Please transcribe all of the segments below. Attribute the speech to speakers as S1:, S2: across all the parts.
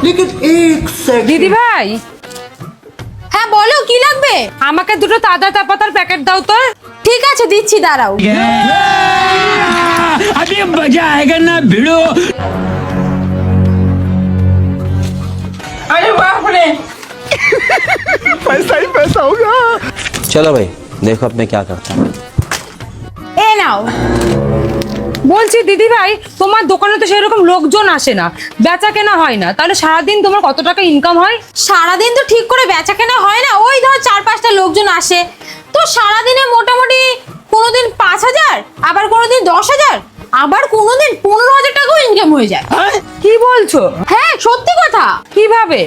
S1: लेकिन एक सेकंड
S2: দিদি ভাই,
S3: হ্যাঁ বলো কি লাগবে?
S2: আমাকে দুটো তাজা চা পাতার প্যাকেট দাও তো।
S3: ঠিক আছে দিচ্ছি, দাঁড়াও।
S4: अभी मजा आएगा ना भिड़ो।
S1: अरे बाप रे पैसा ही पैसा होगा।
S5: चलो भाई देखो अब मैं क्या करता हूँ।
S3: এ নাও।
S2: বলছি দিদি ভাই, তোমার দোকানে তো সেরকম লোকজন আসে না, বেচা কেনা হয় না, তাহলে সারাদিন তোমার কত টাকা ইনকাম হয়?
S3: সারাদিন তো ঠিক করে বেচা কেনা হয় না, ওই ধর 4-5টা লোকজন আসে, তো সারাদিনে মোটামুটি কোনোদিন 5,000, আবার কোনোদিন 10,000, আবার কোনোদিন 15,000 টাকাও ইনকাম হয়ে যায়।
S2: কি বলছো?
S3: হ্যাঁ সত্যি কথা।
S2: কিভাবে?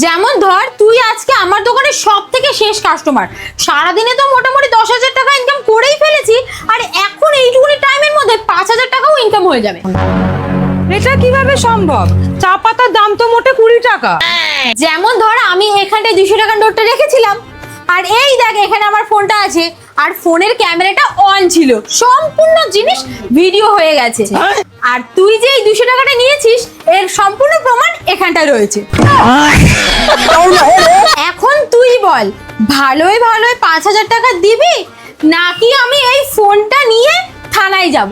S3: যেমন ধর তুই আজকে আমার দোকানে সব থেকে শেষ কাস্টমার, সারাদিনে তো মোটামুটি 10,000 টাকা ইনকাম করেই ফেলেছি, আর এখন এইটুকুনি টাইমের মধ্যে 5,000 টাকাও ইনকাম হয়ে যাবে।
S2: এটা কিভাবে সম্ভব? চা পাতার দাম তো মোটে 20 টাকা।
S3: যেমন ধর আমি এখানটায় 200 টাকার নোটটা রেখেছিলাম, আর এই দেখ এখানে আমার ফোনটা আছে, আর ফোনের ক্যামেরাটা অন ছিল, সম্পূর্ণ জিনিস ভিডিও হয়ে গেছে, আর তুই যে এই 200 টাকাটা নিয়েছিস এর সম্পূর্ণ প্রমাণ এখানটায় রয়েছে। এখন তুই বল, ভালোই 5,000 টাকা দিবি, নাকি আমি এই ফোনটা নিয়ে থানায় যাব?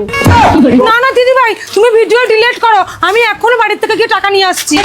S2: না না দিদি ভাই, তুমি ভিডিও ডিলিট করো, আমি এখনো বাড়ির থেকে গিয়ে টাকা নিয়ে আসছি।